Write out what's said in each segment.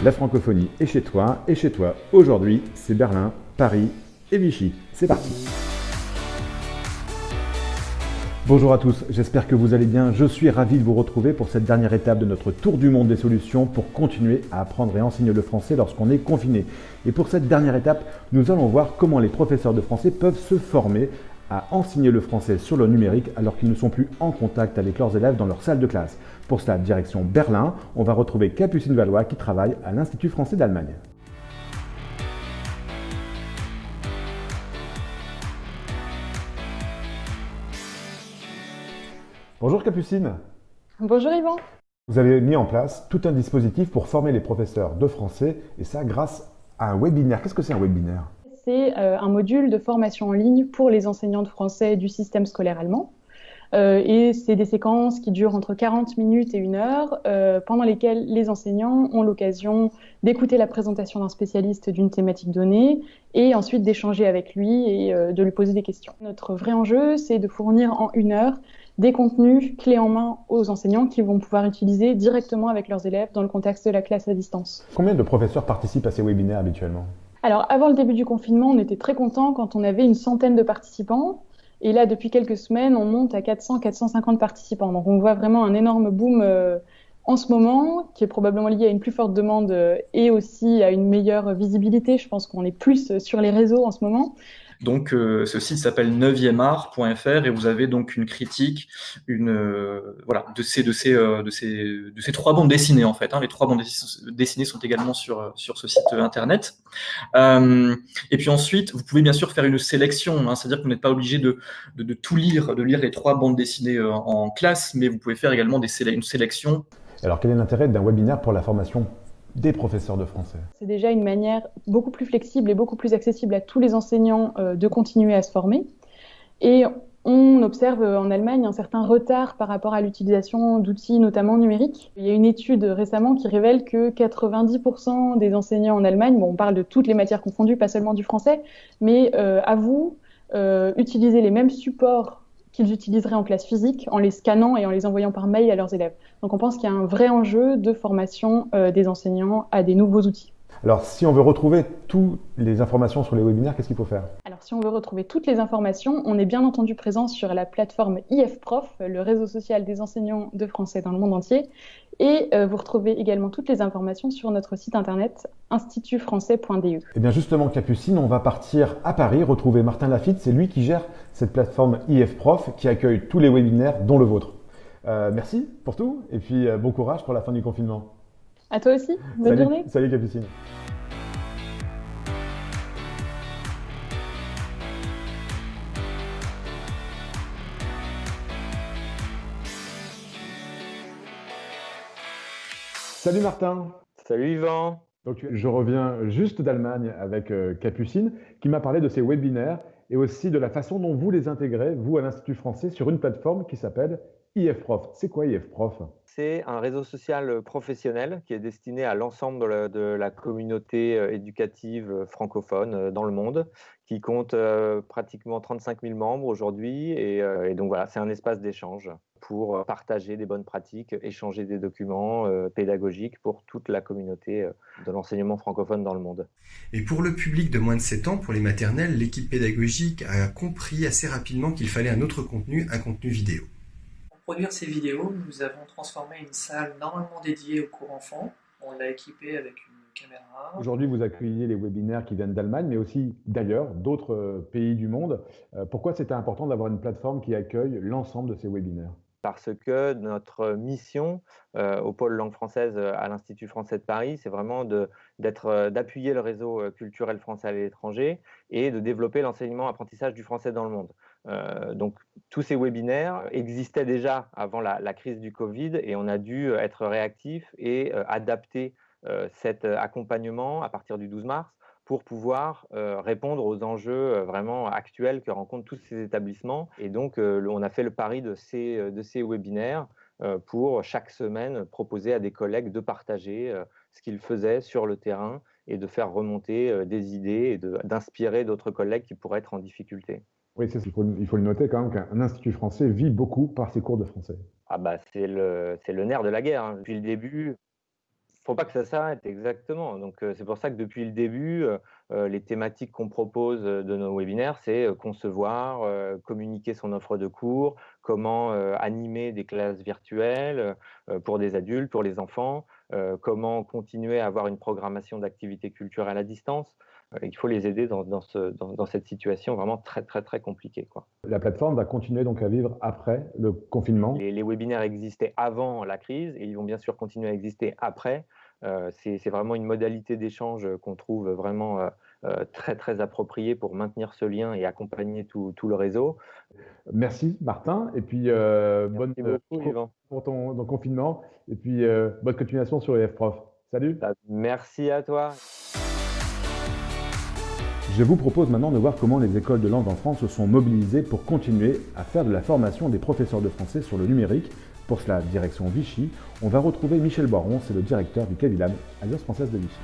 La francophonie est chez toi, et chez toi, aujourd'hui, c'est Berlin, Paris et Vichy. C'est parti. Bonjour à tous, j'espère que vous allez bien. Je suis ravi de vous retrouver pour cette dernière étape de notre tour du monde des solutions pour continuer à apprendre et enseigner le français lorsqu'on est confiné. Et pour cette dernière étape, nous allons voir comment les professeurs de français peuvent se former à enseigner le français sur le numérique alors qu'ils ne sont plus en contact avec leurs élèves dans leur salle de classe. Pour cela, direction Berlin, on va retrouver Capucine Valois qui travaille à l'Institut français d'Allemagne. Bonjour Capucine. Bonjour Yvan. Vous avez mis en place tout un dispositif pour former les professeurs de français et ça grâce à un webinaire. Qu'est-ce que c'est un webinaire ? C'est un module de formation en ligne pour les enseignants de français du système scolaire allemand. Et c'est des séquences qui durent entre 40 minutes et 1 heure, pendant lesquelles les enseignants ont l'occasion d'écouter la présentation d'un spécialiste d'une thématique donnée et ensuite d'échanger avec lui et de lui poser des questions. Notre vrai enjeu, c'est de fournir en 1 heure des contenus clés en main aux enseignants qui vont pouvoir utiliser directement avec leurs élèves dans le contexte de la classe à distance. Combien de professeurs participent à ces webinaires habituellement ? Alors, avant le début du confinement, on était très contents quand on avait une centaine de participants. Et là, depuis quelques semaines, on monte à 400-450 participants. Donc, on voit vraiment un énorme boom en ce moment, qui est probablement lié à une plus forte demande et aussi à une meilleure visibilité. Je pense qu'on est plus sur les réseaux en ce moment. Donc, ce site s'appelle 9eart.fr et vous avez donc une critique, de ces 3 bandes dessinées en fait. Les 3 bandes dessinées sont également sur ce site internet. Et puis ensuite, vous pouvez bien sûr faire une sélection, c'est-à-dire que vous n'êtes pas obligé de tout lire, de lire les 3 bandes dessinées en classe, mais vous pouvez faire également une sélection. Alors quel est l'intérêt d'un webinaire pour la formation des professeurs de français ? C'est déjà une manière beaucoup plus flexible et beaucoup plus accessible à tous les enseignants de continuer à se former. Et on observe en Allemagne un certain retard par rapport à l'utilisation d'outils notamment numériques. Il y a une étude récemment qui révèle que 90% des enseignants en Allemagne, on parle de toutes les matières confondues, pas seulement du français, mais avouent utiliser les mêmes supports qu'ils utiliseraient en classe physique en les scannant et en les envoyant par mail à leurs élèves. Donc on pense qu'il y a un vrai enjeu de formation des enseignants à des nouveaux outils. Alors si on veut retrouver toutes les informations sur les webinaires, qu'est-ce qu'il faut faire ? Alors si on veut retrouver toutes les informations, on est bien entendu présent sur la plateforme IFProf, le réseau social des enseignants de français dans le monde entier. Et vous retrouvez également toutes les informations sur notre site internet institutfrançais.de. Et bien justement Capucine, on va partir à Paris, retrouver Martin Lafitte, c'est lui qui gère cette plateforme IFProf qui accueille tous les webinaires dont le vôtre. Merci pour tout et puis bon courage pour la fin du confinement. À toi aussi, bonne journée. Salut Capucine. Salut Martin. Salut Yvan. Donc, je reviens juste d'Allemagne avec Capucine qui m'a parlé de ces webinaires et aussi de la façon dont vous les intégrez, vous à l'Institut français, sur une plateforme qui s'appelle IFProf. C'est quoi IFProf ? C'est un réseau social professionnel qui est destiné à l'ensemble de la communauté éducative francophone dans le monde, qui compte pratiquement 35 000 membres aujourd'hui. Et donc voilà, c'est un espace d'échange pour partager des bonnes pratiques, échanger des documents pédagogiques pour toute la communauté de l'enseignement francophone dans le monde. Et pour le public de moins de 7 ans, pour les maternelles, l'équipe pédagogique a compris assez rapidement qu'il fallait un autre contenu, un contenu vidéo. Pour produire ces vidéos, nous avons transformé une salle normalement dédiée aux cours enfants. On l'a équipée avec une caméra. Aujourd'hui, vous accueillez les webinaires qui viennent d'Allemagne, mais aussi d'ailleurs, d'autres pays du monde. Pourquoi c'était important d'avoir une plateforme qui accueille l'ensemble de ces webinaires ? Parce que notre mission au pôle langue française à l'Institut français de Paris, c'est vraiment d'appuyer le réseau culturel français à l'étranger et de développer l'enseignement-apprentissage du français dans le monde. Donc tous ces webinaires existaient déjà avant la crise du Covid et on a dû être réactifs et adapter cet accompagnement à partir du 12 mars pour pouvoir répondre aux enjeux vraiment actuels que rencontrent tous ces établissements. Et donc, on a fait le pari de ces webinaires pour chaque semaine proposer à des collègues de partager ce qu'ils faisaient sur le terrain et de faire remonter des idées et d'inspirer d'autres collègues qui pourraient être en difficulté. Oui, il faut le noter quand même qu'un institut français vit beaucoup par ses cours de français. Ah bah, c'est le nerf de la guerre. Depuis le début, faut pas que ça s'arrête, exactement. Donc, c'est pour ça que depuis le début, les thématiques qu'on propose de nos webinaires, c'est concevoir, communiquer son offre de cours, comment animer des classes virtuelles pour des adultes, pour les enfants, comment continuer à avoir une programmation d'activités culturelles à distance. Il faut les aider dans cette situation vraiment très, très, très compliquée, quoi. La plateforme va continuer donc à vivre après le confinement. Les webinaires existaient avant la crise et ils vont bien sûr continuer à exister après. C'est vraiment une modalité d'échange qu'on trouve vraiment très, très appropriée pour maintenir ce lien et accompagner tout le réseau. Merci Martin, et puis bonne Merci beaucoup, Yvan. pour ton confinement, et puis bonne continuation sur EF Prof. Salut. Merci à toi. Je vous propose maintenant de voir comment les écoles de langue en France se sont mobilisées pour continuer à faire de la formation des professeurs de français sur le numérique. Pour cela, direction Vichy, on va retrouver Michel Boiron, c'est le directeur du CAVILAB, Alliance française de Vichy.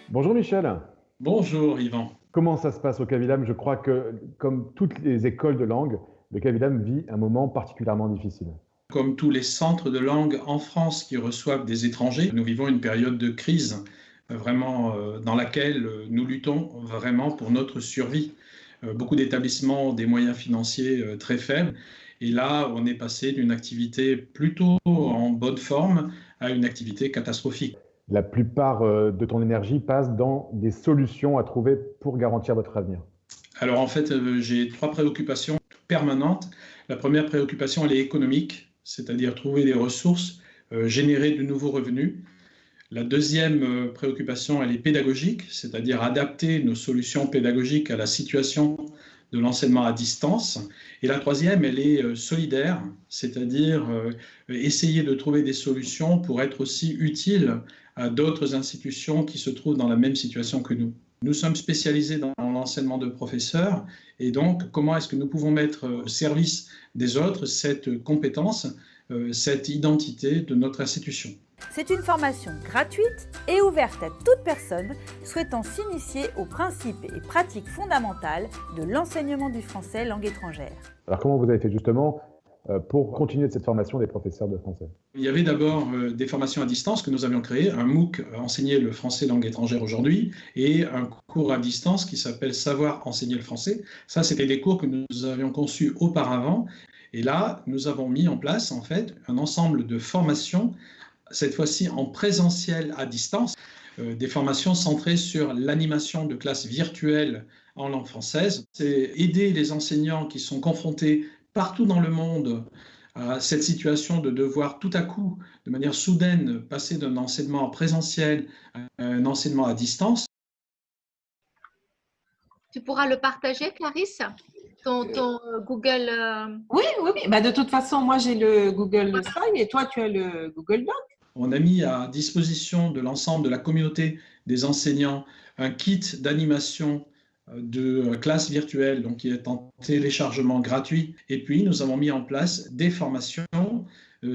Bonjour Michel. Bonjour Yvan. Comment ça se passe au CAVILAB? Je crois que, comme toutes les écoles de langue, le CAVILAB vit un moment particulièrement difficile. Comme tous les centres de langue en France qui reçoivent des étrangers, nous vivons une période de crise vraiment dans laquelle nous luttons vraiment pour notre survie. Beaucoup d'établissements ont des moyens financiers très faibles et là on est passé d'une activité plutôt en bonne forme à une activité catastrophique. La plupart de ton énergie passe dans des solutions à trouver pour garantir votre avenir. Alors en fait, j'ai 3 préoccupations permanentes. La première préoccupation, elle est économique, c'est-à-dire trouver des ressources, générer de nouveaux revenus. La deuxième préoccupation, elle est pédagogique, c'est-à-dire adapter nos solutions pédagogiques à la situation de l'enseignement à distance. Et la troisième, elle est solidaire, c'est-à-dire essayer de trouver des solutions pour être aussi utile à d'autres institutions qui se trouvent dans la même situation que nous. Nous sommes spécialisés dans l'enseignement de professeurs et donc comment est-ce que nous pouvons mettre au service des autres cette compétence, cette identité de notre institution. C'est une formation gratuite et ouverte à toute personne souhaitant s'initier aux principes et pratiques fondamentales de l'enseignement du français langue étrangère. Alors comment vous avez fait justement pour continuer de cette formation des professeurs de français? Il y avait d'abord des formations à distance que nous avions créées, un MOOC enseigner le français langue étrangère aujourd'hui et un cours à distance qui s'appelle Savoir enseigner le français. Ça, c'était des cours que nous avions conçus auparavant et là, nous avons mis en place en fait un ensemble de formations, cette fois-ci en présentiel à distance, des formations centrées sur l'animation de classes virtuelles en langue française. C'est aider les enseignants qui sont confrontés partout dans le monde à cette situation de devoir tout à coup, de manière soudaine, passer d'un enseignement en présentiel à un enseignement à distance. Tu pourras le partager, Clarisse, ton Google. Oui. Bah, de toute façon, moi j'ai le Google Slide et toi tu as le Google Doc. On a mis à disposition de l'ensemble de la communauté des enseignants un kit d'animation de classe virtuelle, donc qui est en téléchargement gratuit. Et puis, nous avons mis en place des formations,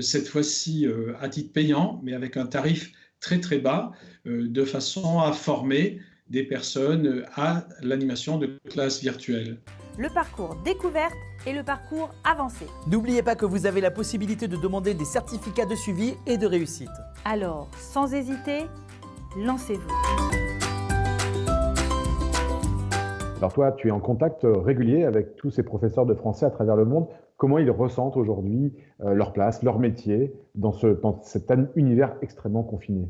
cette fois-ci à titre payant, mais avec un tarif très très bas, de façon à former des personnes à l'animation de classe virtuelle. Le parcours découverte et le parcours avancé. N'oubliez pas que vous avez la possibilité de demander des certificats de suivi et de réussite. Alors, sans hésiter, lancez-vous. Alors toi, tu es en contact régulier avec tous ces professeurs de français à travers le monde. Comment ils ressentent aujourd'hui leur place, leur métier dans cet univers extrêmement confiné?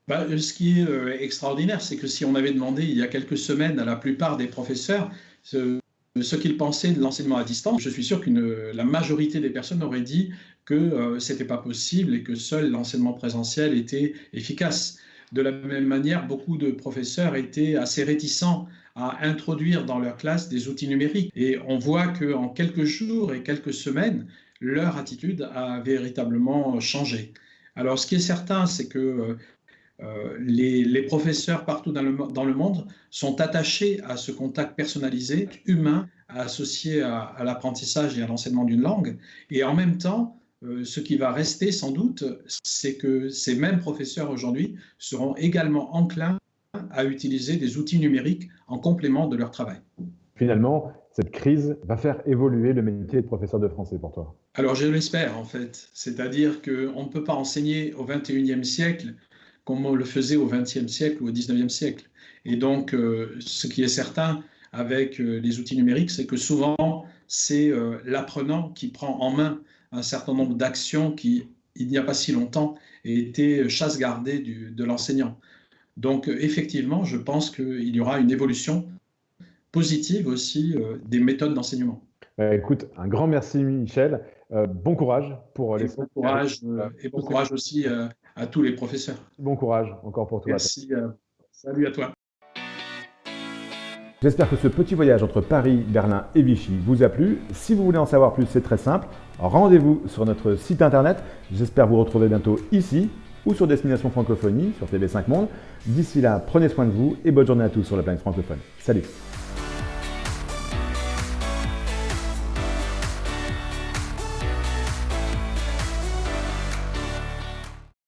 Ce qui est extraordinaire, c'est que si on avait demandé il y a quelques semaines à la plupart des professeurs ce qu'ils pensaient de l'enseignement à distance, je suis sûr que la majorité des personnes auraient dit que ce n'était pas possible et que seul l'enseignement présentiel était efficace. De la même manière, beaucoup de professeurs étaient assez réticents à introduire dans leur classe des outils numériques. Et on voit qu'en quelques jours et quelques semaines, leur attitude a véritablement changé. Alors, ce qui est certain, c'est que les professeurs partout dans le monde sont attachés à ce contact personnalisé, humain, associé à l'apprentissage et à l'enseignement d'une langue. Et en même temps, ce qui va rester sans doute, c'est que ces mêmes professeurs aujourd'hui seront également enclins à utiliser des outils numériques en complément de leur travail. Finalement, cette crise va faire évoluer le métier de professeur de français pour toi? Alors, je l'espère, en fait. C'est-à-dire qu'on ne peut pas enseigner au XXIe siècle comme on le faisait au XXe siècle ou au XIXe siècle. Et donc, ce qui est certain avec les outils numériques, c'est que souvent, c'est l'apprenant qui prend en main un certain nombre d'actions qui, il n'y a pas si longtemps, étaient chasse gardée de l'enseignant. Donc, effectivement, je pense qu'il y aura une évolution positive aussi des méthodes d'enseignement. Écoute, un grand merci Michel. Bon courage pour les... Bon courage aussi à tous les professeurs. Bon courage encore pour toi. Merci. Salut à toi. J'espère que ce petit voyage entre Paris, Berlin et Vichy vous a plu. Si vous voulez en savoir plus, c'est très simple. Rendez-vous sur notre site internet. J'espère vous retrouver bientôt ici ou sur Destination Francophonie sur TV5 Monde. D'ici là, prenez soin de vous et bonne journée à tous sur la planète francophone. Salut!